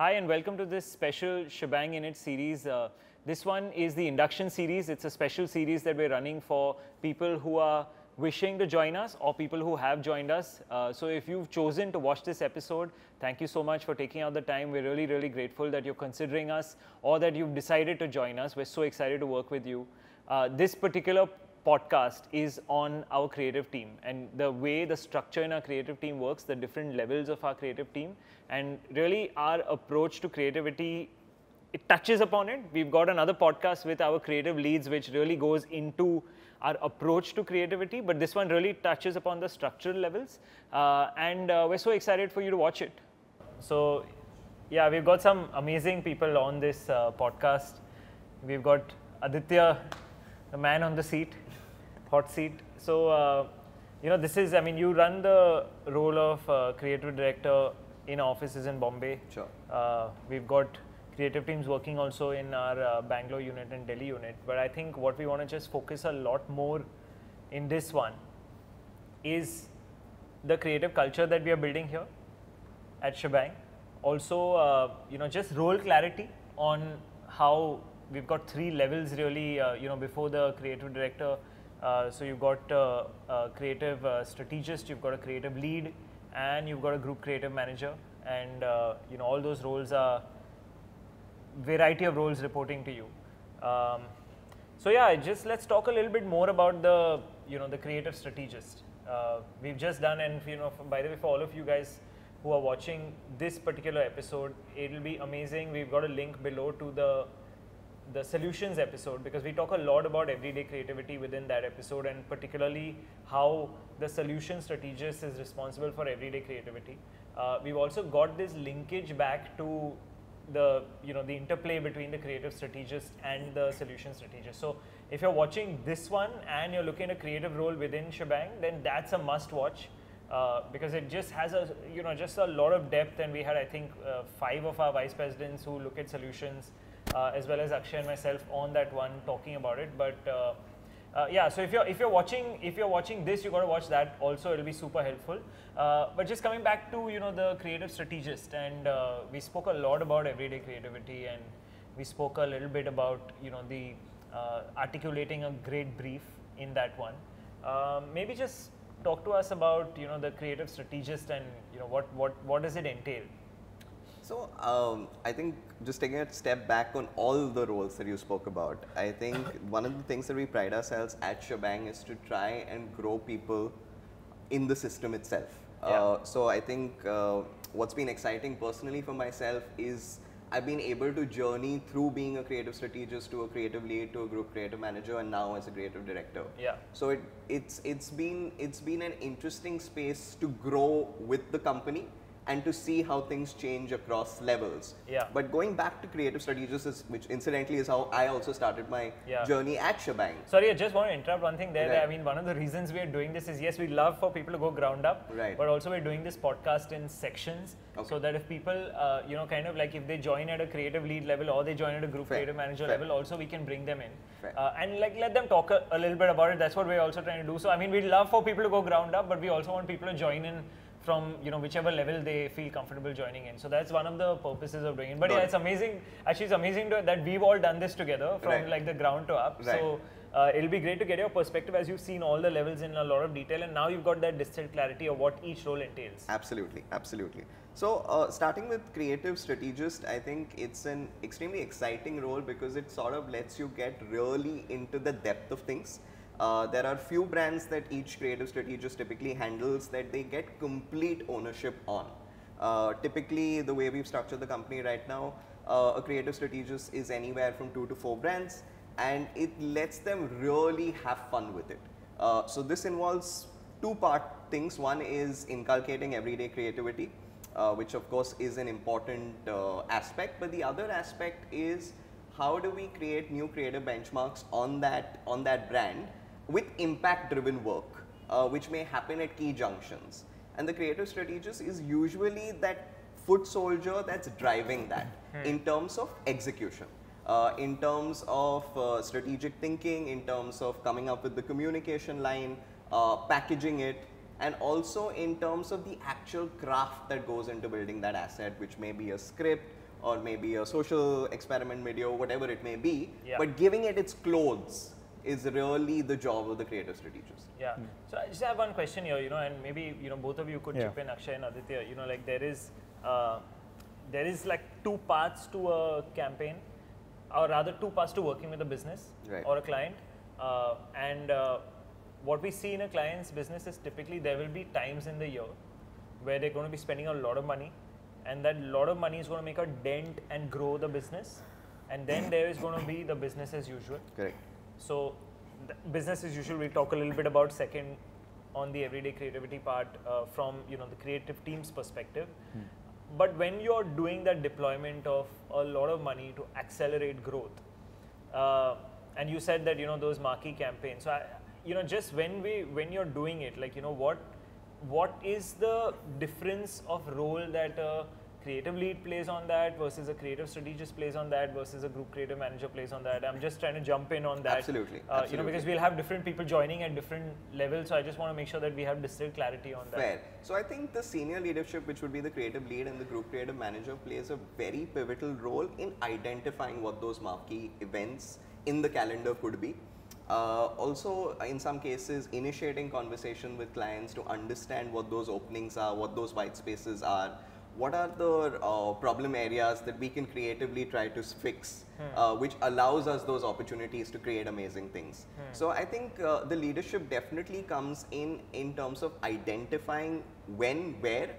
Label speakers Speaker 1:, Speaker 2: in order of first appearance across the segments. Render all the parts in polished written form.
Speaker 1: Hi and welcome to this special Schbang in It series. This one is the induction series. It's a special series that we're running for people who are wishing to join us or people who have joined us. So if you've chosen to watch this episode, thank you so much for taking out the time. We're really, really grateful that you're considering us or that you've decided to join us. We're so excited to work with you. This particular podcast is on our creative team and the way the structure in our creative team works, the different levels of our creative team, and really our approach to creativity, it touches upon it. We've got another podcast with our creative leads which really goes into our approach to creativity, but this one really touches upon the structural levels, and we're so excited for you to watch it. So yeah, we've got some amazing people on this podcast. We've got Aditya, the man on the seat, hot seat. So, this is, you run the role of creative director in offices in Bombay.
Speaker 2: Sure.
Speaker 1: We've got creative teams working also in our Bangalore unit and Delhi unit. But I think what we want to just focus a lot more in this one is the creative culture that we are building here at Schbang. Also, just role clarity on how we've got three levels really, before the creative director. So you've got a creative strategist, you've got a creative lead, and you've got a group creative manager. And, all those roles are variety of roles reporting to you. So yeah, just let's talk a little bit more about the, the creative strategist. We've just done, and by the way, for all of you guys who are watching this particular episode, it'll be amazing. We've got a link below to the solutions episode, because we talk a lot about everyday creativity within that episode, and particularly how the solution strategist is responsible for everyday creativity. We've also got this linkage back to the the interplay between the creative strategist and the solution strategist. So if you're watching this one and you're looking at a creative role within Schbang, then that's a must watch, because it just has a just a lot of depth. And we had, I think, 5 of our vice presidents who look at solutions, as well as Akshay and myself on that one talking about it. But yeah, so if you're watching this, you got to watch that also. It'll be super helpful. But just coming back to the creative strategist, and we spoke a lot about everyday creativity, and we spoke a little bit about the articulating a great brief in that one. Maybe just talk to us about the creative strategist and what does it entail.
Speaker 2: So I think just taking a step back on all the roles that you spoke about, I think one of the things that we pride ourselves at Schbang is to try and grow people in the system itself.
Speaker 1: Yeah.
Speaker 2: So I think what's been exciting personally for myself is I've been able to journey through being a creative strategist to a creative lead to a group creative manager, and now as a creative director.
Speaker 1: Yeah.
Speaker 2: So it's been an interesting space to grow with the company and to see how things change across levels.
Speaker 1: Yeah.
Speaker 2: But going back to creative strategist, which incidentally is how I also started my journey at Schbang.
Speaker 1: Sorry, I just want to interrupt one thing there.
Speaker 2: Right.
Speaker 1: I mean, one of the reasons we are doing this is, yes, we love for people to go ground up,
Speaker 2: right,
Speaker 1: but also we're doing this podcast in sections, so that if people, kind of like if they join at a creative lead level or they join at a group creative manager level, also we can bring them in and like let them talk a little bit about it. That's what we're also trying to do. So I mean, we love for people to go ground up, but we also want people to join in from whichever level they feel comfortable joining in. So that's one of the purposes of doing it. But yeah, it's amazing. Actually, it's amazing that we've all done this together from like the ground to up.
Speaker 2: Right.
Speaker 1: So it'll be great to get your perspective as you've seen all the levels in a lot of detail, and now you've got that distilled clarity of what each role entails.
Speaker 2: Absolutely, absolutely. So starting with creative strategist, I think it's an extremely exciting role because it sort of lets you get really into the depth of things. There are few brands that each creative strategist typically handles that they get complete ownership on. Typically, the way we've structured the company right now, a creative strategist is anywhere from 2 to 4 brands, and it lets them really have fun with it. So this involves 2-part things. One is inculcating everyday creativity, which of course is an important aspect, but the other aspect is how do we create new creative benchmarks on that brand with impact-driven work, which may happen at key junctions. And the creative strategist is usually that foot soldier that's driving that in terms of execution, in terms of strategic thinking, in terms of coming up with the communication line, packaging it, and also in terms of the actual craft that goes into building that asset, which may be a script or maybe a social experiment video, whatever it may be.
Speaker 1: Yeah.
Speaker 2: But giving it its clothes is really the job of the creative strategist.
Speaker 1: Yeah. So I just have one question here, and maybe both of you could chip in, Akshay and Aditya. Like there is like two paths to a campaign, or rather two paths to working with a business or a client. And what we see in a client's business is typically there will be times in the year where they're going to be spending a lot of money, and that lot of money is going to make a dent and grow the business. And then there is going to be the business as usual.
Speaker 2: Correct.
Speaker 1: So business as usual, we'll talk a little bit about second on the everyday creativity part from the creative team's perspective. But when you're doing that deployment of a lot of money to accelerate growth, and you said that those marquee campaigns, so just when you're doing it, like what is the difference of role that a creative lead plays on that versus a creative strategist plays on that versus a group creative manager plays on that? I'm just trying to jump in on that.
Speaker 2: Absolutely.
Speaker 1: Because we'll have different people joining at different levels, so I just want to make sure that we have distilled clarity on that.
Speaker 2: Fair. So I think the senior leadership, which would be the creative lead and the group creative manager, plays a very pivotal role in identifying what those marquee events in the calendar could be. Also, in some cases, initiating conversation with clients to understand what those openings are, what those white spaces are, what are the problem areas that we can creatively try to fix, which allows us those opportunities to create amazing things. So I think the leadership definitely comes in terms of identifying when, where,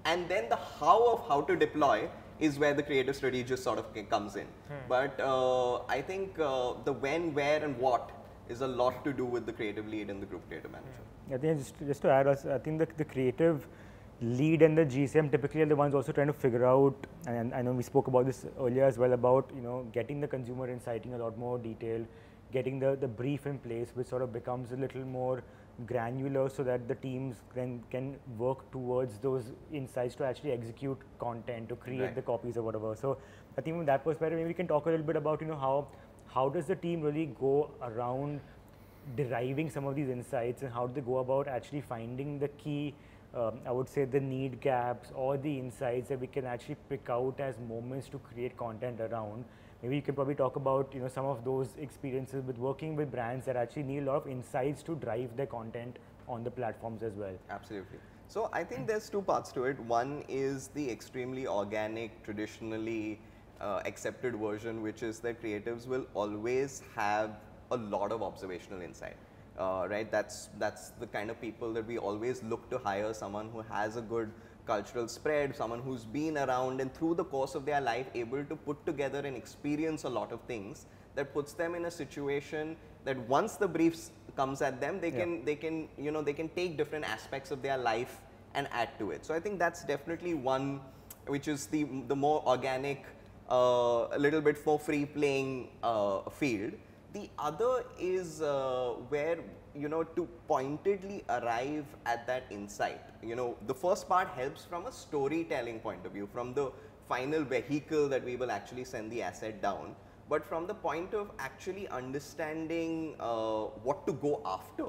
Speaker 2: and then the how to deploy is where the creative strategist sort of comes in. But I think the when, where, and what is a lot to do with the creative lead and the group creative manager.
Speaker 3: I think just to add, I think the creative lead and the GCM typically are the ones also trying to figure out, and I know we spoke about this earlier as well, about getting the consumer insight in a lot more detail, getting the brief in place, which sort of becomes a little more granular so that the teams can work towards those insights to actually execute content, to create the copies or whatever. So I think from that perspective, maybe we can talk a little bit about how does the team really go around deriving some of these insights, and how do they go about actually finding the key, I would say, the need gaps or the insights that we can actually pick out as moments to create content around. Maybe you can probably talk about some of those experiences with working with brands that actually need a lot of insights to drive their content on the platforms as well.
Speaker 2: Absolutely. So I think there's two parts to it. One is the extremely organic, traditionally accepted version, which is that creatives will always have a lot of observational insight. Right, that's the kind of people that we always look to hire, someone who has a good cultural spread, someone who's been around and through the course of their life able to put together and experience a lot of things that puts them in a situation that once the briefs comes at them, they can take different aspects of their life and add to it. So I think that's definitely one, which is the more organic, a little bit more free playing field. The other is where, to pointedly arrive at that insight. The first part helps from a storytelling point of view, from the final vehicle that we will actually send the asset down. But from the point of actually understanding what to go after,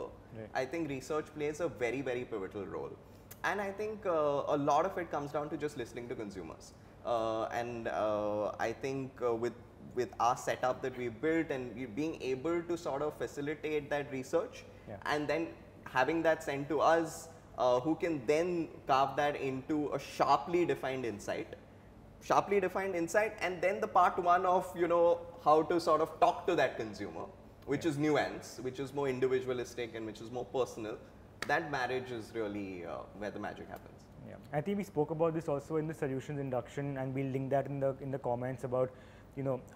Speaker 2: I think research plays a very, very pivotal role. And I think a lot of it comes down to just listening to consumers. I think with our setup that we built and being able to sort of facilitate that research and then having that sent to us, who can then carve that into a sharply defined insight, and then the part one of how to sort of talk to that consumer, which is nuance, which is more individualistic and which is more personal. That marriage is really where the magic happens.
Speaker 3: Yeah, I think we spoke about this also in the solutions induction, and we'll link that in the comments about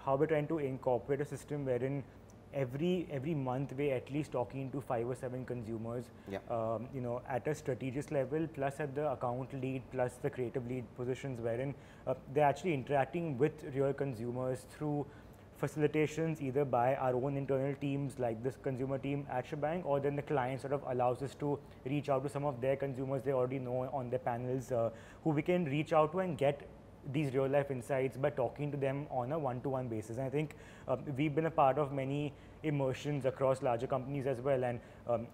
Speaker 3: how we're trying to incorporate a system wherein every month we're at least talking to 5 or 7 consumers, at a strategist level, plus at the account lead, plus the creative lead positions, wherein they're actually interacting with real consumers through facilitations either by our own internal teams like this consumer team at Schbang, or then the client sort of allows us to reach out to some of their consumers they already know on their panels, who we can reach out to and get these real life insights by talking to them on a one-to-one basis. And I think we've been a part of many immersions across larger companies as well. And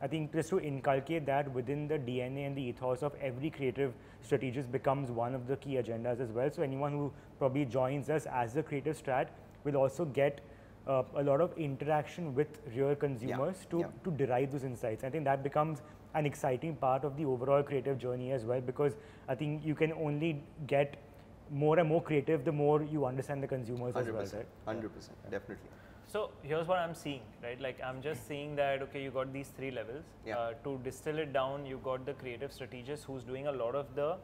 Speaker 3: I think just to inculcate that within the DNA and the ethos of every creative strategist becomes one of the key agendas as well. So anyone who probably joins us as a creative strat will also get a lot of interaction with real consumers to derive those insights. I think that becomes an exciting part of the overall creative journey as well, because I think you can only get more and more creative the more you understand the consumers
Speaker 2: 100%,
Speaker 3: as well, right?
Speaker 2: 100%, definitely.
Speaker 1: So here's what I'm seeing, right? Like I'm just seeing that, okay, you got these 3 levels. To distill it down, you got the creative strategist who's doing a lot of the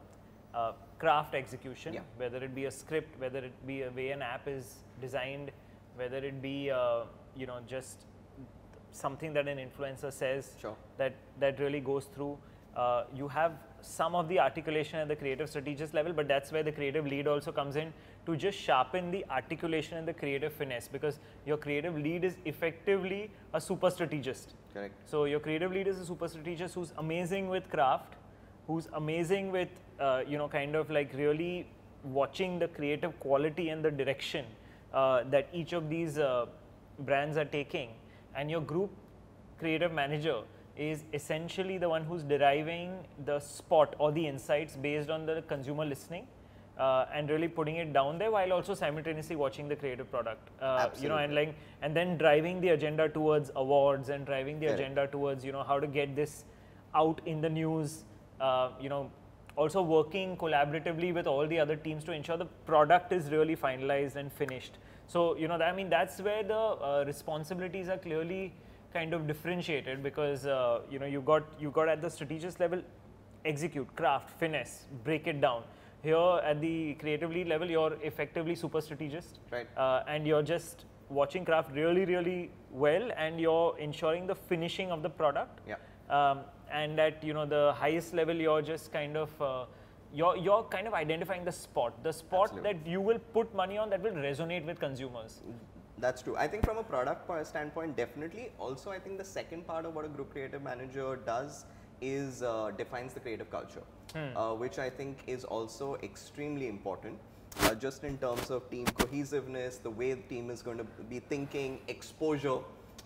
Speaker 1: craft execution, whether it be a script, whether it be a way an app is designed, whether it be you know, just something that an influencer says that really goes through. You have some of the articulation at the creative strategist level, but that's where the creative lead also comes in to just sharpen the articulation and the creative finesse, because your creative lead is effectively a super strategist.
Speaker 2: Correct.
Speaker 1: So your creative lead is a super strategist who's amazing with craft, who's amazing with you know, kind of like really watching the creative quality and the direction that each of these brands are taking, and your group creative manager is essentially the one who's deriving the spot or the insights based on the consumer listening and really putting it down there, while also simultaneously watching the creative product, you know, and then driving the agenda towards awards and driving the agenda towards, you know, how to get this out in the news, you know, also working collaboratively with all the other teams to ensure the product is really finalized and finished. So, you know, I mean, that's where the responsibilities are clearly kind of differentiated, because you know, you got at the strategist level, execute, craft, finesse, break it down. Here at the creative lead level, you're effectively super strategist,
Speaker 2: right?
Speaker 1: And you're just watching craft really well, and you're ensuring the finishing of the product. And at, you know, the highest level, you're just kind of you're kind of identifying the spot that you will put money on that will resonate with consumers.
Speaker 2: That's true. I think from a product standpoint, definitely. Also, I think the second part of what a group creative manager does is defines the creative culture, which I think is also extremely important, just in terms of team cohesiveness, the way the team is going to be thinking, exposure,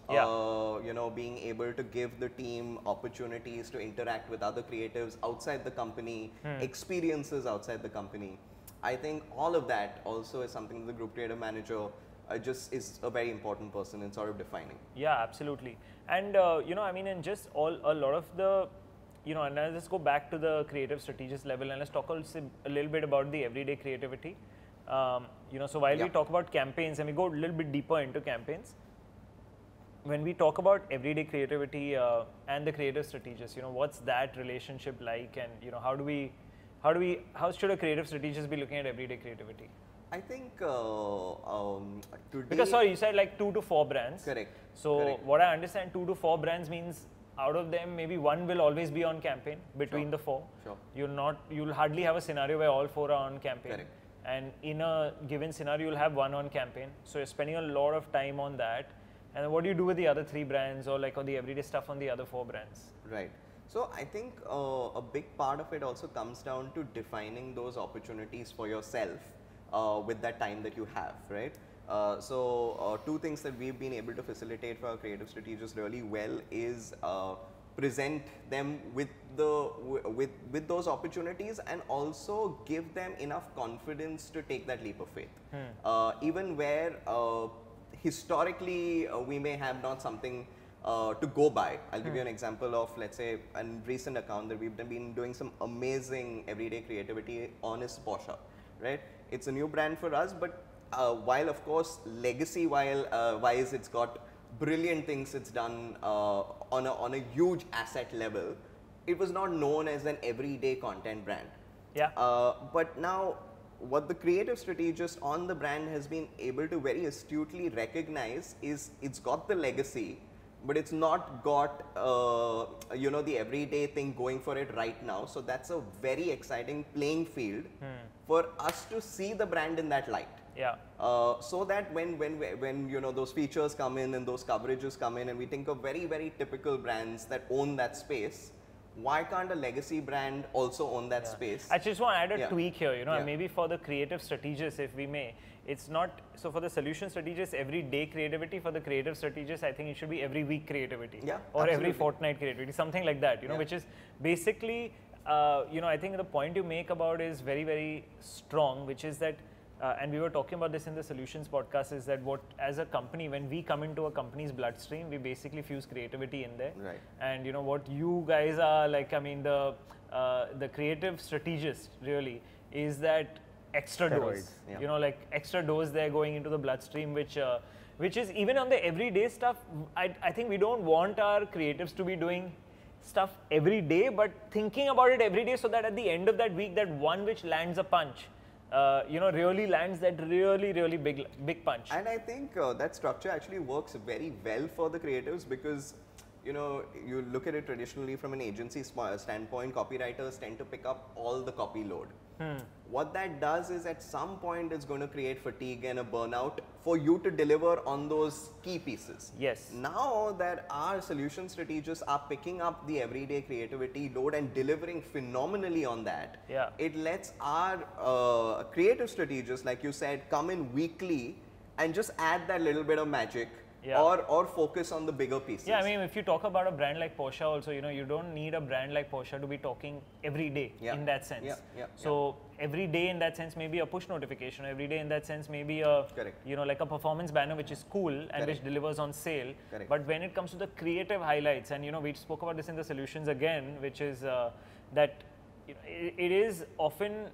Speaker 2: you know, being able to give the team opportunities to interact with other creatives outside the company, experiences outside the company. I think all of that also is something that the group creative manager just is a very important person in sort of defining.
Speaker 1: Yeah, absolutely. And you know, I mean, and just a lot of the, you know, and let's just go back to the creative strategist level, and let's talk a little bit about the everyday creativity. You know, so while we talk about campaigns and we go a little bit deeper into campaigns, when we talk about everyday creativity and the creative strategist, you know, what's that relationship like, and you know, how should a creative strategist be looking at everyday creativity?
Speaker 2: I think today,
Speaker 1: because sorry, you said like 2 to 4 brands.
Speaker 2: Correct.
Speaker 1: So what I understand, 2 to 4 brands means out of them maybe 1 will always be on campaign between the 4.
Speaker 2: Sure.
Speaker 1: You'll hardly have a scenario where all 4 are on campaign.
Speaker 2: Correct.
Speaker 1: And in a given scenario, you'll have 1 on campaign. So you're spending a lot of time on that. And what do you do with the other 3 brands, or like on the everyday stuff on the other 4 brands?
Speaker 2: Right. So I think a big part of it also comes down to defining those opportunities for yourself with that time that you have, right? So 2 things that we've been able to facilitate for our creative strategists really well is present them with those opportunities, and also give them enough confidence to take that leap of faith. Even where historically we may have not something to go by. I'll give you an example of, let's say, a recent account that we've been doing some amazing everyday creativity on is Porsche, right? It's a new brand for us, but while of course legacy wise it's got brilliant things it's done on a huge asset level, it was not known as an everyday content brand. But now what the creative strategist on the brand has been able to very astutely recognize is it's got the legacy, but it's not got you know, the everyday thing going for it right now. So that's a very exciting playing field for us to see the brand in that light. So that when you know, those features come in and those coverages come in, and we think of very typical brands that own that space, why can't a legacy brand also own that space?
Speaker 1: I just want to add a
Speaker 2: Yeah.
Speaker 1: tweak here, you know,
Speaker 2: Yeah.
Speaker 1: maybe for the creative strategist, if we may, it's not, so for the solution strategist, every day creativity. For the creative strategist, I think it should be every week creativity.
Speaker 2: Yeah,
Speaker 1: or every
Speaker 2: absolutely.
Speaker 1: fortnight creativity, something like that, you know,
Speaker 2: Yeah.
Speaker 1: which is basically, you know, I think the point you make about is very, very strong, which is that, and we were talking about this in the solutions podcast, is that what, as a company, when we come into a company's bloodstream, we basically fuse creativity in there.
Speaker 2: Right.
Speaker 1: And you know what you guys are like, I mean, the creative strategist really is that extra dose,
Speaker 3: Steroids,
Speaker 2: yeah.
Speaker 1: you know, like extra dose there going into the bloodstream, which is even on the everyday stuff. I think we don't want our creatives to be doing stuff every day, but thinking about it every day, so that at the end of that week, that one which lands a punch, you know, really lands that really big punch.
Speaker 2: And I think that structure actually works very well for the creatives, because you know, you look at it traditionally from an agency standpoint, copywriters tend to pick up all the copy load. What that does is at some point it's going to create fatigue and a burnout for you to deliver on those key pieces.
Speaker 1: Yes.
Speaker 2: Now that our solution strategists are picking up the everyday creativity load and delivering phenomenally on that,
Speaker 1: Yeah.
Speaker 2: it lets our creative strategists, like you said, come in weekly and just add that little bit of magic.
Speaker 1: Yeah.
Speaker 2: Or focus on the bigger pieces.
Speaker 1: Yeah, I mean, if you talk about a brand like Porsche also, you know, you don't need a brand like Porsche to be talking every day
Speaker 2: Yeah.
Speaker 1: in that sense.
Speaker 2: Yeah.
Speaker 1: So every day in that sense maybe a push notification, every day in that sense maybe a,
Speaker 2: Correct.
Speaker 1: you know, like a performance banner which is cool and
Speaker 2: Correct.
Speaker 1: which delivers on sale.
Speaker 2: Correct.
Speaker 1: But when it comes to the creative highlights, and you know, we spoke about this in the solutions again, which is that you know, it is often,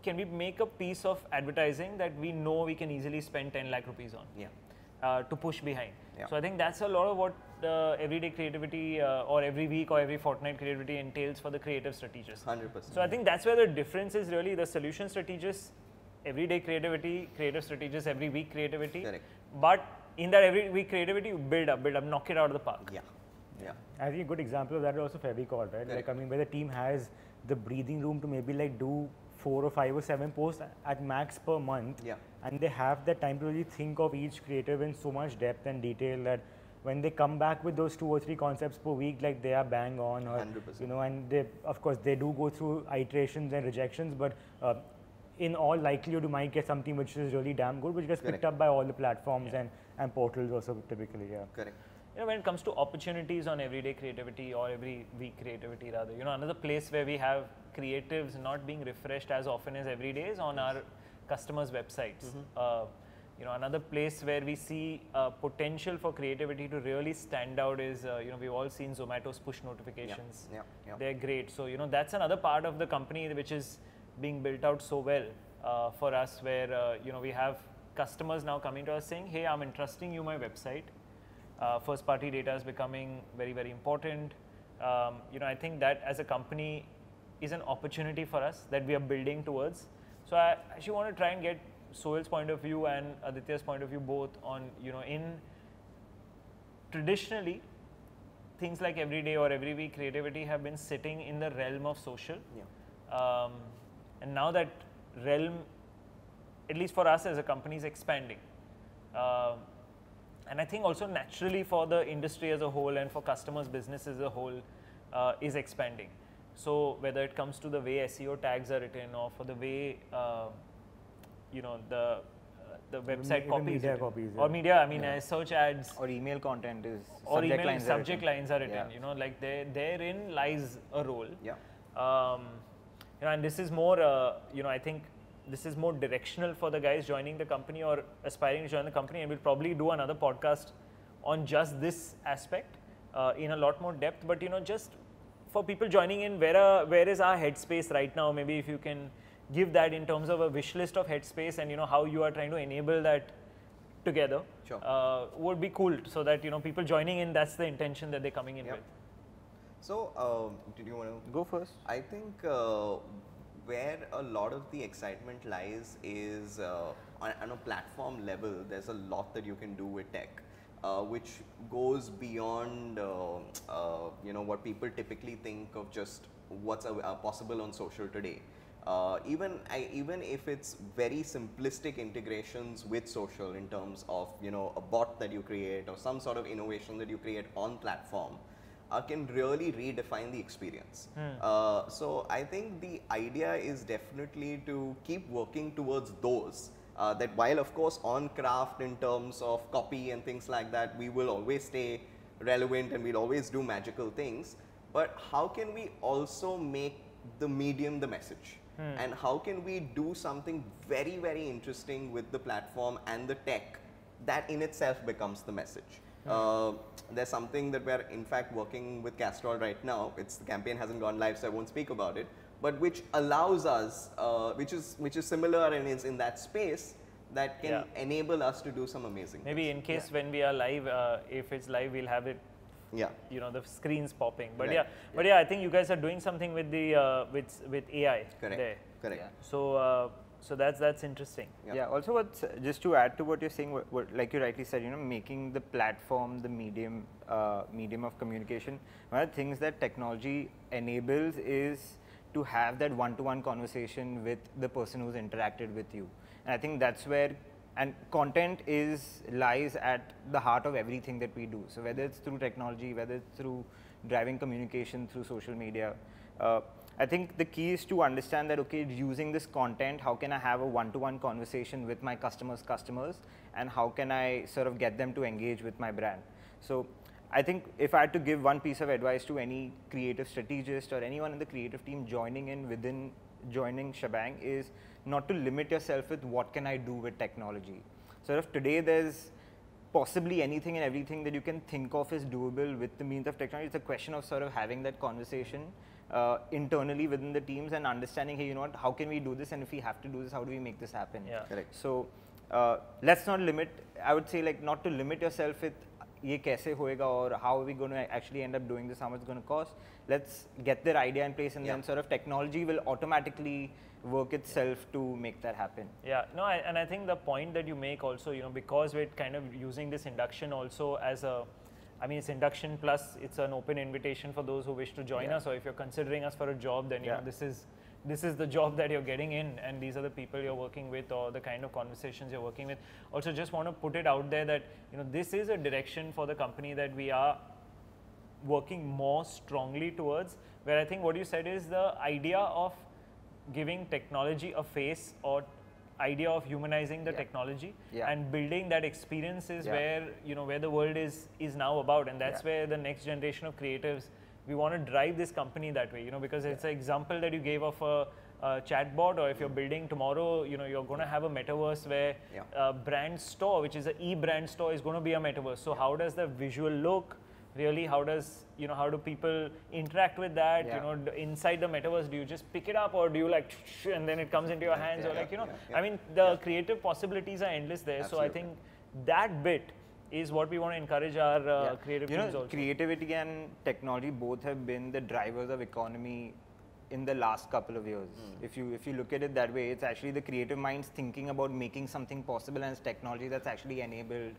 Speaker 1: can we make a piece of advertising that we know we can easily spend 10 lakh rupees on?
Speaker 2: Yeah.
Speaker 1: To push behind.
Speaker 2: Yeah.
Speaker 1: So I think that's a lot of what everyday creativity or every week or every fortnight creativity entails for the creative strategist.
Speaker 2: 100%.
Speaker 1: So I think that's where the difference is really. The solution strategist, everyday creativity, creative strategist, every week creativity.
Speaker 2: Correct.
Speaker 1: But in that every week creativity, you build up, knock it out of the park.
Speaker 2: Yeah.
Speaker 3: I think a good example of that is also Fevicol, right? Like, I mean, where the team has the breathing room to maybe like do 4 or 5 or 7 posts at max per month.
Speaker 2: Yeah.
Speaker 3: And they have the time to really think of each creative in so much depth and detail that when they come back with those 2 or 3 concepts per week, like they are bang on, or
Speaker 2: 100%.
Speaker 3: you know, and they, of course, they do go through iterations and rejections, but in all likelihood, you might get something which is really damn good, which gets picked
Speaker 2: Correct.
Speaker 3: up by all the platforms and portals also typically. Yeah.
Speaker 2: Correct.
Speaker 1: You know, when it comes to opportunities on everyday creativity or every week creativity rather, you know, another place where we have creatives not being refreshed as often as every day is on our customers' websites. You know, another place where we see potential for creativity to really stand out is, you know, we've all seen Zomato's push notifications.
Speaker 2: Yeah.
Speaker 1: They're great. So, you know, that's another part of the company which is being built out so well for us, where, you know, we have customers now coming to us saying, hey, I'm entrusting you my website. First party data is becoming very important. You know, I think that as a company is an opportunity for us that we are building towards. So I actually want to try and get Sohail's point of view and Aditya's point of view both on, you know, in traditionally things like everyday or every week creativity have been sitting in the realm of social.
Speaker 2: Yeah.
Speaker 1: And now that realm, at least for us as a company, is expanding. And I think also naturally for the industry as a whole and for customers' business as a whole is expanding. So whether it comes to the way SEO tags are written or for the way you know, the website
Speaker 3: Even
Speaker 1: copies,
Speaker 3: media
Speaker 1: written.
Speaker 3: copies,
Speaker 1: Or
Speaker 3: yeah.
Speaker 1: media, I mean search ads
Speaker 4: Or email content is
Speaker 1: or
Speaker 4: subject
Speaker 1: email
Speaker 4: lines are
Speaker 1: subject
Speaker 4: written.
Speaker 1: lines are written.
Speaker 4: Yeah.
Speaker 1: You know, like therein lies a role.
Speaker 2: Yeah.
Speaker 1: You know, and this is more, you know, I think this is more directional for the guys joining the company or aspiring to join the company, and we'll probably do another podcast on just this aspect in a lot more depth. But you know, just for people joining in, where is our headspace right now? Maybe if you can give that in terms of a wish list of headspace, and you know how you are trying to enable that together.
Speaker 2: Sure.
Speaker 1: Would be cool, so that you know people joining in, that's the intention that they're coming in
Speaker 2: Yeah.
Speaker 1: with.
Speaker 2: So, did you want to
Speaker 4: Go first.
Speaker 2: I think where a lot of the excitement lies is on a platform level. There's a lot that you can do with tech, which goes beyond you know, what people typically think of just what's possible on social today. Even if it's very simplistic integrations with social in terms of, you know, a bot that you create or some sort of innovation that you create on platform. can really redefine the experience. So I think the idea is definitely to keep working towards those. That while of course on craft in terms of copy and things like that, we will always stay relevant and we'll always do magical things, but how can we also make the medium the message? And how can we do something very, very interesting with the platform and the tech that in itself becomes the message? There's something that we're in fact working with Castrol right now. The campaign hasn't gone live, so I won't speak about it, but which allows us, which is similar and is in that space that can enable us to do some amazing
Speaker 1: Maybe
Speaker 2: things.
Speaker 1: in case when we are live, if it's live, we'll have it, you know, the screens popping. But yeah, I think you guys are doing something with the with AI there.
Speaker 2: Correct.
Speaker 1: So so that's interesting.
Speaker 3: Yeah. Also, just to add to what you're saying, like you rightly said, you know, making the platform the medium of communication. One of the things that technology enables is to have that one-to-one conversation with the person who's interacted with you. And I think that's where, and content lies at the heart of everything that we do. So whether it's through technology, whether it's through driving communication through social media, I think the key is to understand that, okay, using this content, how can I have a one-to-one conversation with my customers, and how can I sort of get them to engage with my brand? So I think if I had to give one piece of advice to any creative strategist or anyone in the creative team joining Schbang, is not to limit yourself with what can I do with technology. So if today there's possibly anything and everything that you can think of is doable with the means of technology, it's a question of sort of having that conversation internally within the teams and understanding, hey, you know what, how can we do this, and if we have to do this, how do we make this happen?
Speaker 2: Correct.
Speaker 3: So let's not limit, I would say, like, not to limit yourself with ye kaise hoega or how are we going to actually end up doing this, how much it's going to cost. Let's get their idea in place, and then sort of technology will automatically work itself to make that happen.
Speaker 1: Yeah, no, and I think the point that you make also, you know, because we're kind of using this induction also as a, I mean, it's induction plus it's an open invitation for those who wish to join us, or if you're considering us for a job, then you know, this is the job that you're getting in, and these are the people you're working with, or the kind of conversations you're working with. Also, just want to put it out there that, you know, this is a direction for the company that we are working more strongly towards, where I think what you said is the idea of giving technology a face, or idea of humanizing the technology and building that experience is where, you know, where the world is now about, and that's where the next generation of creatives, we want to drive this company that way, you know, because it's an example that you gave of a chatbot, or if you're building tomorrow, you know, you're going to have a metaverse where brand store, which is an e-brand store, is going to be a metaverse. So how does the visual look? Really, how does, you know, how do people interact with that? You know, inside the metaverse, do you just pick it up, or do you like, and then it comes into your hands, or like, you know, I mean, the creative possibilities are endless there.
Speaker 2: Absolutely.
Speaker 1: So I think that bit is what we want to encourage our creative teams also.
Speaker 3: Creativity and technology both have been the drivers of economy in the last couple of years. If you look at it that way, it's actually the creative minds thinking about making something possible, and it's technology that's actually enabled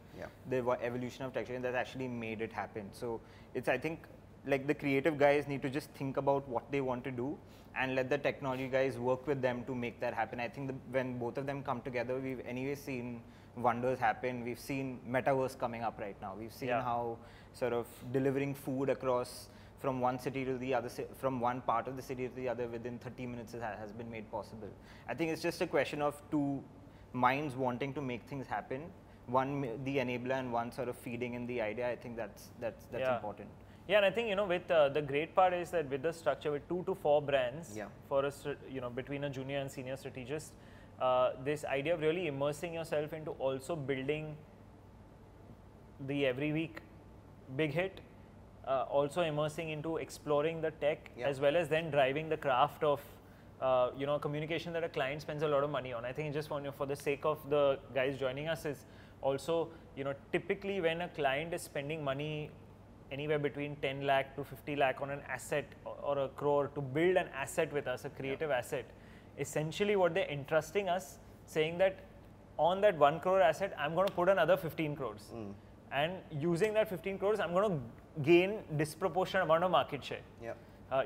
Speaker 3: the evolution of technology, and that's actually made it happen. So it's, I think, like, the creative guys need to just think about what they want to do and let the technology guys work with them to make that happen. I think when both of them come together, we've anyway seen wonders happen. We've seen metaverse coming up right now. We've seen how sort of delivering food across from one city to the other, from one part of the city to the other within 30 minutes has been made possible. I think it's just a question of two minds wanting to make things happen. One the enabler and one sort of feeding in the idea. I think that's important.
Speaker 1: Yeah, and I think, you know, with the great part is that with the structure, with 2 to 4 brands for us, you know, between a junior and senior strategist, this idea of really immersing yourself into also building the every week big hit, also immersing into exploring the tech, as well as then driving the craft of you know, communication that a client spends a lot of money on. I think just for the sake of the guys joining us, is also, you know, typically when a client is spending money anywhere between 10 lakh to 50 lakh on an asset, or a crore to build an asset with us, a creative asset, essentially what they're entrusting us, saying that on that 1 crore asset, I'm going to put another 15 crores. And using that 15 crores, I'm going to gain disproportionate amount of market share.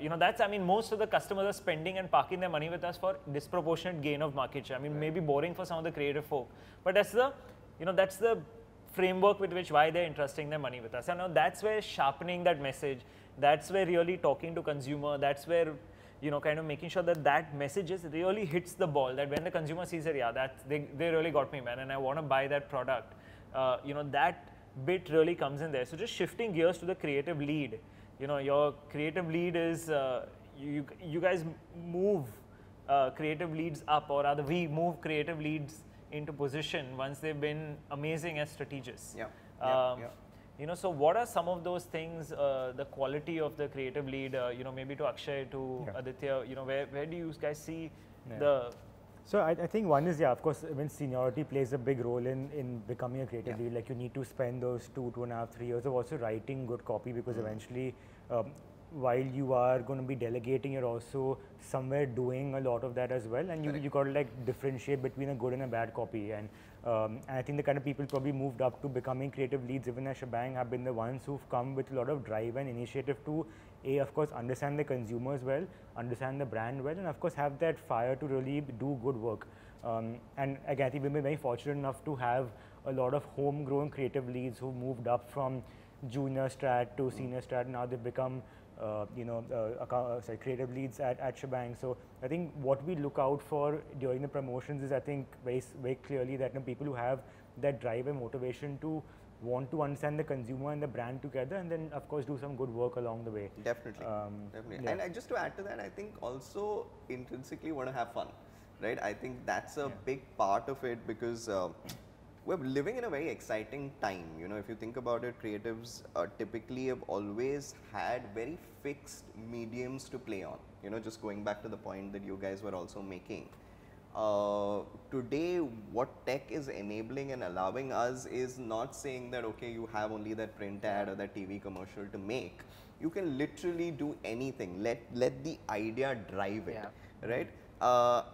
Speaker 1: You know, that's, I mean, most of the customers are spending and parking their money with us for disproportionate gain of market share. I mean, maybe boring for some of the creative folk, but that's the, you know, that's the framework with which why they're entrusting their money with us. And now that's where sharpening that message, that's where really talking to consumer, that's where, you know, kind of making sure that that messages really hits the ball, that when the consumer sees it, yeah, they really got me, man, and I want to buy that product. You know, that bit really comes in there. So just shifting gears to the creative lead. You know, your creative lead is, you guys move creative leads up, or rather we move creative leads into position once they've been amazing as strategists. You know, so what are some of those things, the quality of the creative lead, you know, maybe to Akshay, to Aditya, you know, where do you guys see the...
Speaker 3: So I think one is, of course, when seniority plays a big role in becoming a creative lead, like you need to spend those 2.5, 3 years of also writing good copy, because eventually, while you are going to be delegating, you're also somewhere doing a lot of that as well, and you got to like differentiate between a good and a bad copy. And I think the kind of people probably moved up to becoming creative leads, even at Schbang, have been the ones who've come with a lot of drive and initiative to, of course, understand the consumers well, understand the brand well, and of course have that fire to really do good work. And again, I think we've been very fortunate enough to have a lot of homegrown creative leads who moved up from junior strat to senior strat. Now they've become creative leads at Schbang. So I think what we look out for during the promotions is, I think, very clearly that, you know, people who have that drive and motivation to want to understand the consumer and the brand together, and then of course do some good work along the way.
Speaker 2: Definitely. And just to add to that, I think also intrinsically want to have fun, right? I think that's a big part of it, because we're living in a very exciting time. You know, if you think about it, creatives typically have always had very fixed mediums to play on. You know, just going back to the point that you guys were also making. Today, what tech is enabling and allowing us is not saying that, okay, you have only that print ad or that TV commercial to make. You can literally do anything. Let the idea drive it, right?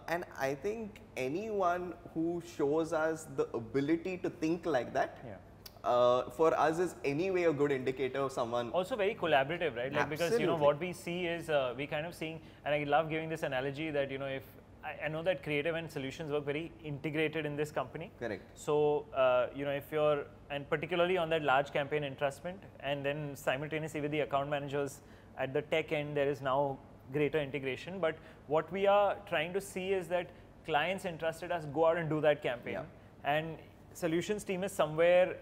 Speaker 2: And I think anyone who shows us the ability to think like that, for us is anyway a good indicator of someone.
Speaker 1: Also very collaborative, right? Like, because, you know, what we see is, we kind of seeing, and I love giving this analogy that, you know, if I know that creative and solutions work very integrated in this company.
Speaker 2: Correct.
Speaker 1: So, you know, if you're, and particularly on that large campaign entrustment, and then simultaneously with the account managers at the tech end, there is now greater integration. But what we are trying to see is that clients entrusted us go out and do that campaign, and solutions team is somewhere,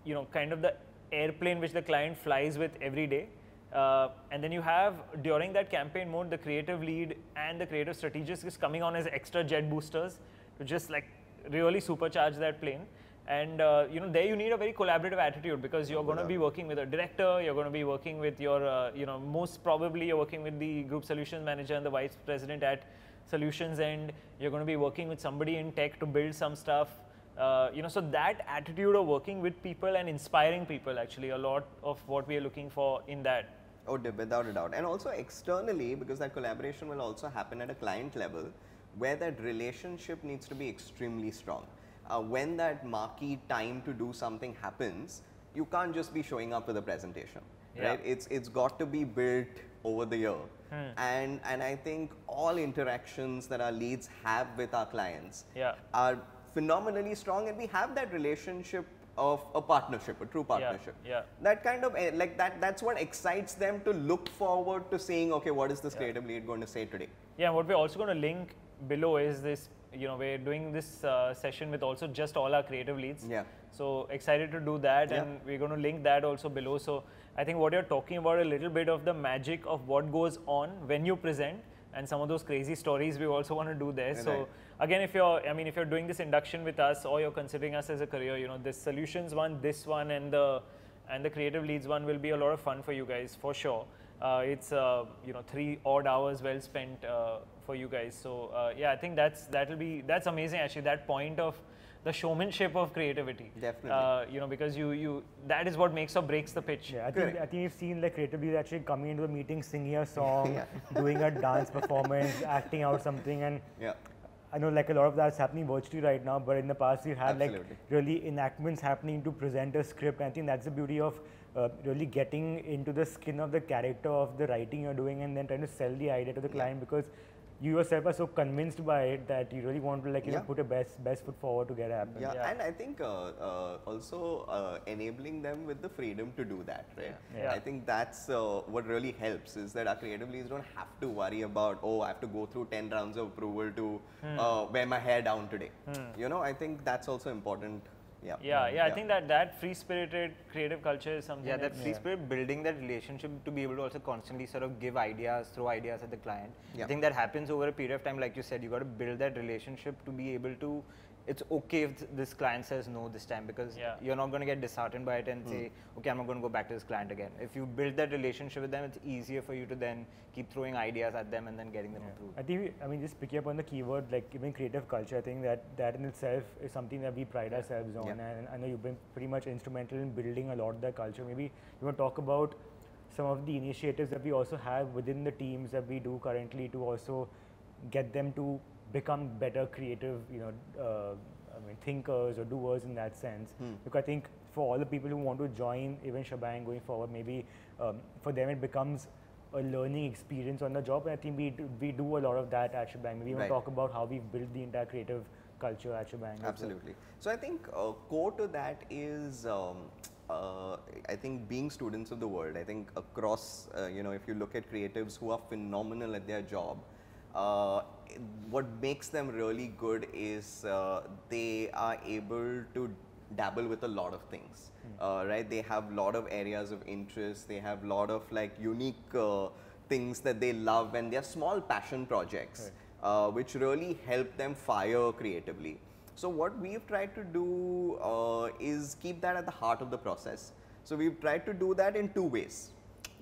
Speaker 1: you know, kind of the airplane which the client flies with every day. And then you have, during that campaign mode, the creative lead and the creative strategist is coming on as extra jet boosters to just like really supercharge that plane. And you know, there you need a very collaborative attitude, because you're going to be working with a director, you're going to be working with your, you know, most probably you're working with the group solutions manager and the vice president at solutions end. You're going to be working with somebody in tech to build some stuff. You know, so that attitude of working with people and inspiring people, actually a lot of what we are looking for in that.
Speaker 2: Oh, without a doubt. And also externally, because that collaboration will also happen at a client level, where that relationship needs to be extremely strong. When that marquee time to do something happens, you can't just be showing up with a presentation, right? It's got to be built over the year. And I think all interactions that our leads have with our clients are phenomenally strong, and we have that relationship of a partnership, a true partnership. That kind of, like that's what excites them to look forward to saying, okay, what is this creative lead going to say today?
Speaker 1: Yeah, what we're also going to link below is this, you know, we're doing this session with also just all our creative leads. So excited to do that, and we're going to link that also below. So I think what you're talking about, a little bit of the magic of what goes on when you present, and some of those crazy stories we also want to do there. So again, if you're, I mean, if you're doing this induction with us, or you're considering us as a career, you know, this solutions one, this one, and the creative leads one will be a lot of fun for you guys, for sure. It's you know, 3 odd hours well spent for you guys. So yeah, I think that's amazing, actually, that point of the showmanship of creativity.
Speaker 2: Definitely.
Speaker 1: You know, because that is what makes or breaks the pitch.
Speaker 3: Yeah, I think you've seen like creatively actually coming into the meeting, singing a song, doing a dance performance, acting out something, and I know like a lot of that's happening virtually right now, but in the past we've had like really enactments happening to present a script. And I think that's the beauty of really getting into the skin of the character of the writing you're doing, and then trying to sell the idea to the client, because you yourself are so convinced by it that you really want to like you know
Speaker 2: Yeah.
Speaker 3: put your best foot forward to get it happen.
Speaker 2: Yeah,
Speaker 1: Yeah.
Speaker 2: and I think also enabling them with the freedom to do that, right?
Speaker 1: Yeah.
Speaker 2: I think that's what really helps is that our creative leads don't have to worry about, oh, I have to go through 10 rounds of approval to wear my hair down today. You know, I think that's also important. Yeah.
Speaker 1: Yeah, I think that free-spirited creative culture is something.
Speaker 4: Yeah, that
Speaker 1: that's-
Speaker 4: free spirit, building that relationship to be able to also constantly sort of give ideas, throw ideas at the client.
Speaker 2: Yeah.
Speaker 4: I think that happens over a period of time. Like you said, you got to build that relationship to be able to. It's okay if this client says no this time, because
Speaker 1: Yeah.
Speaker 4: you're not going to get disheartened by it and say, okay, I'm not going to go back to this client again. If you build that relationship with them, it's easier for you to then keep throwing ideas at them and then getting them approved.
Speaker 3: I think, I mean, just picking up on the keyword, like even creative culture, I think that in itself is something that we pride ourselves on.
Speaker 2: Yeah.
Speaker 3: And I know you've been pretty much instrumental in building a lot of that culture. Maybe you want to talk about some of the initiatives that we also have within the teams that we do currently to also get them to become better creative, I mean, thinkers or doers in that sense. Because I think for all the people who want to join even Schbang going forward, maybe for them it becomes a learning experience on the job. And I think we do a lot of that at Schbang. Maybe we want to talk about how we've built the entire creative culture at Schbang.
Speaker 2: Absolutely. So I think core to that is I think being students of the world. I think across if you look at creatives who are phenomenal at their job, what makes them really good is they are able to dabble with a lot of things, right? They have a lot of areas of interest. They have a lot of like unique things that they love, and they're small passion projects, which really help them fire creatively. So what we've tried to do is keep that at the heart of the process. So we've tried to do that in two ways.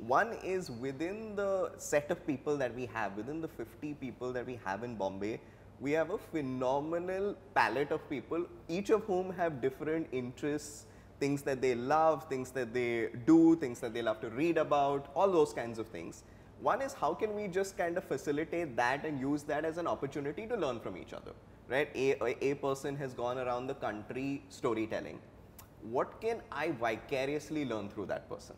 Speaker 2: One is within the set of people that we have, within the 50 people that we have in Bombay, we have a phenomenal palette of people, each of whom have different interests, things that they love, things that they do, things that they love to read about, all those kinds of things. One is how can we just kind of facilitate that and use that as an opportunity to learn from each other, right? A person has gone around the country storytelling. What can I vicariously learn through that person?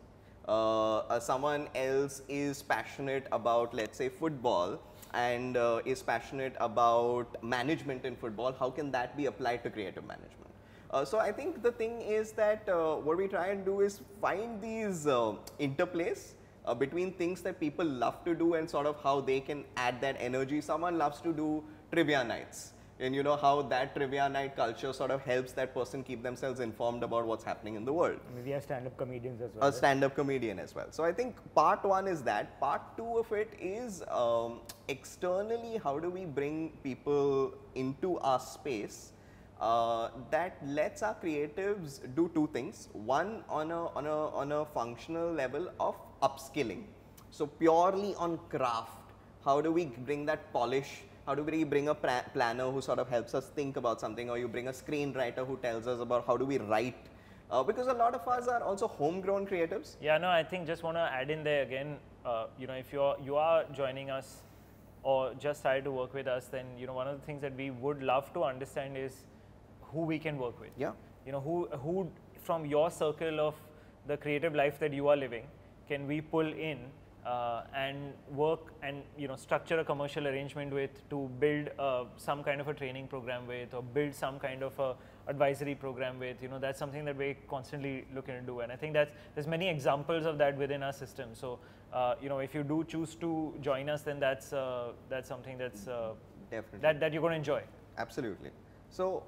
Speaker 2: Someone else is passionate about, let's say, football and is passionate about management in football. How can that be applied to creative management? So I think the thing is that what we try and do is find these interplays between things that people love to do and sort of how they can add that energy. Someone loves to do trivia nights. And you know how that trivia night culture sort of helps that person keep themselves informed about what's happening in the world.
Speaker 3: Maybe we have stand-up comedians as well.
Speaker 2: A stand-up comedian as well. So I think part one is that. Part two of it is externally, how do we bring people into our space that lets our creatives do two things. One, on a functional level of upskilling. So purely on craft, how do we bring that polish? How do we bring a planner who sort of helps us think about something, or you bring a screenwriter who tells us about how do we write? Because a lot of us are also homegrown creatives.
Speaker 1: Yeah, no, I think just want to add in there again, if you are joining us or just started to work with us, then one of the things that we would love to understand is who we can work with.
Speaker 2: Yeah.
Speaker 1: Who from your circle of the creative life that you are living can we pull in and work and structure a commercial arrangement with, to build some kind of a training program with, or build some kind of a advisory program with. That's something that we're constantly looking to do, and I think there's many examples of that within our system. So if you do choose to join us, then that's something that's
Speaker 2: Definitely.
Speaker 1: that you're going to enjoy.
Speaker 2: Absolutely. So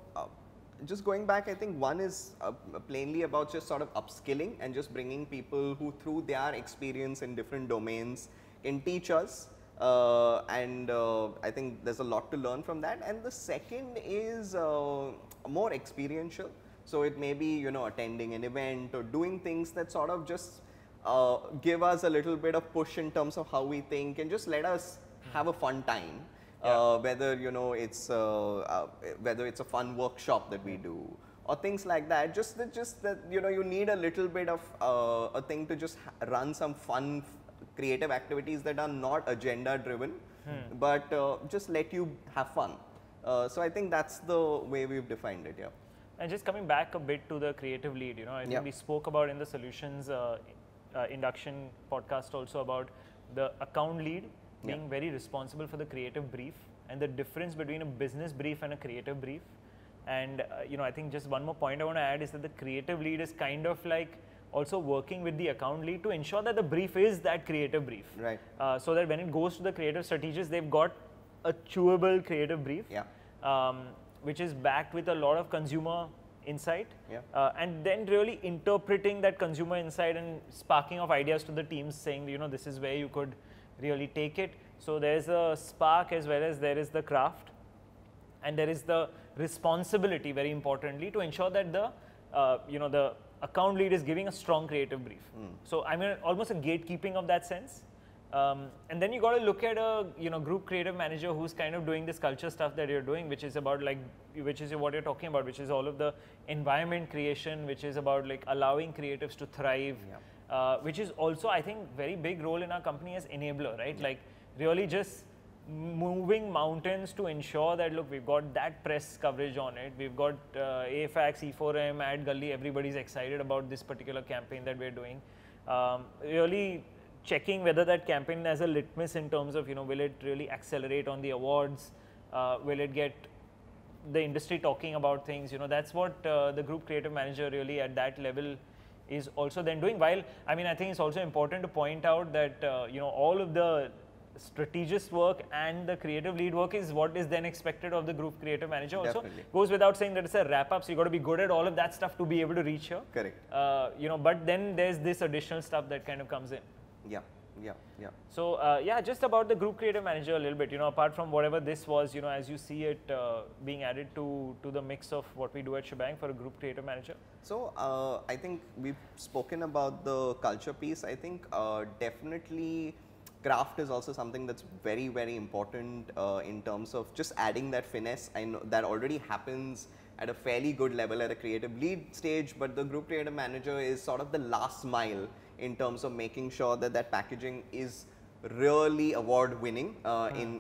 Speaker 2: just going back, I think one is plainly about just sort of upskilling and just bringing people who through their experience in different domains can teach us, and I think there's a lot to learn from that. And the second is more experiential. So it may be attending an event or doing things that sort of just give us a little bit of push in terms of how we think and just let us have a fun time. Whether it's whether it's a fun workshop that we do or things like that, just that you need a little bit of a thing to just run some fun creative activities that are not agenda driven, but just let you have fun. So I think that's the way we've defined it. Yeah.
Speaker 1: And just coming back a bit to the creative lead, I think we spoke about in the solutions induction podcast also about the account lead being very responsible for the creative brief and the difference between a business brief and a creative brief. And I think just one more point I want to add is that the creative lead is kind of like also working with the account lead to ensure that the brief is that creative brief.
Speaker 2: Right.
Speaker 1: So that when it goes to the creative strategist, they've got a chewable creative brief, which is backed with a lot of consumer insight, and then really interpreting that consumer insight and sparking of ideas to the teams, saying, this is where you could really take it. So there's a spark as well as there is the craft, and there is the responsibility, very importantly, to ensure that the the account lead is giving a strong creative brief. So I mean, almost a gatekeeping of that sense. And then you got to look at a group creative manager who's kind of doing this culture stuff that you're doing, which is about which is what you're talking about, which is all of the environment creation, which is about like allowing creatives to thrive, which is also, I think, very big role in our company as enabler, right? Like really just moving mountains to ensure that, look, we've got that press coverage on it, we've got AFAX, E4M, Ad Gully, everybody's excited about this particular campaign that we're doing. Really checking whether that campaign has a litmus in terms of, will it really accelerate on the awards, will it get the industry talking about things, that's what the group creative manager really at that level is also then doing. While, I mean, I think it's also important to point out that, all of the strategist work and the creative lead work is what is then expected of the group creative manager. Also goes without saying that it's a wrap up, so you got to be good at all of that stuff to be able to reach here.
Speaker 2: Correct.
Speaker 1: But then there's this additional stuff that kind of comes in.
Speaker 2: Yeah.
Speaker 1: So just about the group creative manager a little bit, apart from whatever this was, as you see it being added to the mix of what we do at Schbang for a group creative manager.
Speaker 2: So I think we've spoken about the culture piece. I think definitely craft is also something that's very, very important in terms of just adding that finesse. I know that already happens at a fairly good level at a creative lead stage, but the group creative manager is sort of the last mile in terms of making sure that that packaging is really award winning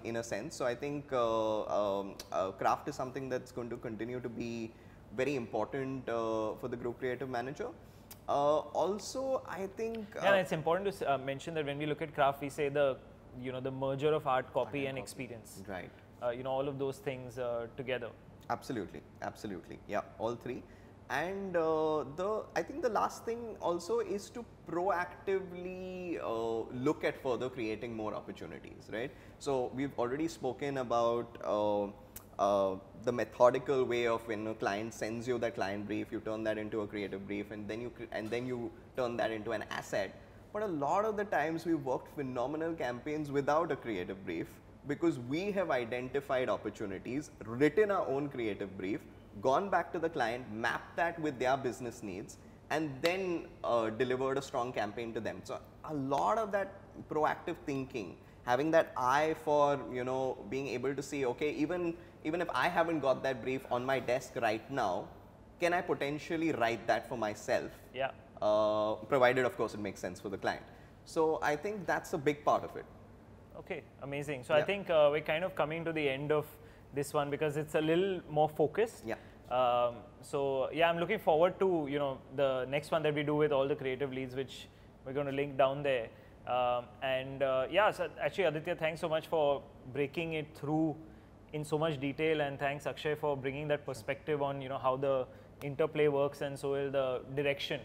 Speaker 2: in a sense. So I think craft is something that's going to continue to be very important for the group creative manager. Also, I think
Speaker 1: and it's important to mention that when we look at craft, we say the the merger of art, copy, and experience.
Speaker 2: Right.
Speaker 1: All of those things together.
Speaker 2: Absolutely. Yeah, all three. And I think the last thing also is to proactively look at further creating more opportunities, right? So we've already spoken about the methodical way of when a client sends you that client brief, you turn that into a creative brief, and then you turn that into an asset. But a lot of the times we've worked phenomenal campaigns without a creative brief because we have identified opportunities, written our own creative brief, gone back to the client, mapped that with their business needs, and then delivered a strong campaign to them. So a lot of that proactive thinking, having that eye for being able to see, okay, even if I haven't got that brief on my desk right now, can I potentially write that for myself?
Speaker 1: Yeah.
Speaker 2: Provided, of course, it makes sense for the client. So I think that's a big part of it.
Speaker 1: Okay, amazing. So I think we're kind of coming to the end of this one because it's a little more focused.
Speaker 2: Yeah.
Speaker 1: So yeah, I'm looking forward to the next one that we do with all the creative leads, which we're going to link down there. So actually, Aditya, thanks so much for breaking it through in so much detail, and thanks Akshay for bringing that perspective on how the interplay works and so will the direction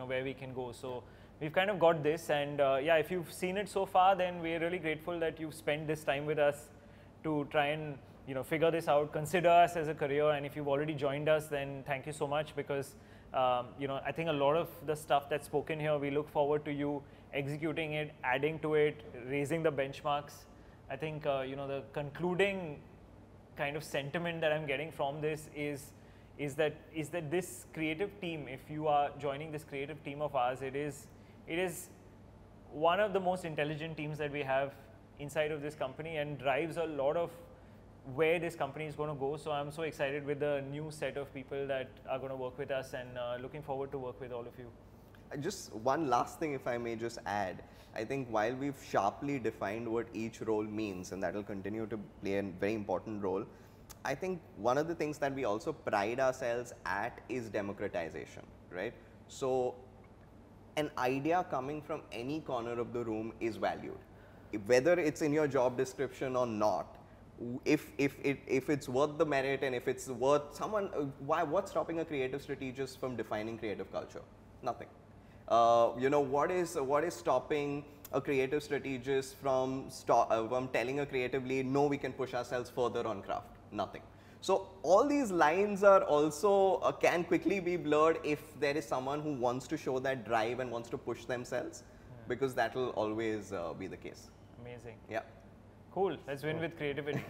Speaker 1: where we can go. So we've kind of got this, and if you've seen it so far, then we're really grateful that you've spent this time with us to try and figure this out, consider us as a career. And if you've already joined us, then thank you so much, because I think a lot of the stuff that's spoken here, we look forward to you executing it, adding to it, raising the benchmarks. I think the concluding kind of sentiment that I'm getting from this is that this creative team, if you are joining this creative team of ours, it is one of the most intelligent teams that we have inside of this company, and drives a lot of where this company is going to go. So I'm so excited with the new set of people that are going to work with us, and looking forward to work with all of you.
Speaker 2: Just one last thing, if I may just add. I think while we've sharply defined what each role means, and that will continue to play a very important role, I think one of the things that we also pride ourselves at is democratization, right? So an idea coming from any corner of the room is valued. whether it's in your job description or not, if it's worth the merit and if it's worth someone, what's stopping a creative strategist from defining creative culture? Nothing. You know, what is stopping a creative strategist from telling a creative lead, no, we can push ourselves further on craft? Nothing. So all these lines are also can quickly be blurred if there is someone who wants to show that drive and wants to push themselves, because that will always be the case.
Speaker 1: Amazing.
Speaker 2: Yeah.
Speaker 1: Cool. Let's win with creativity.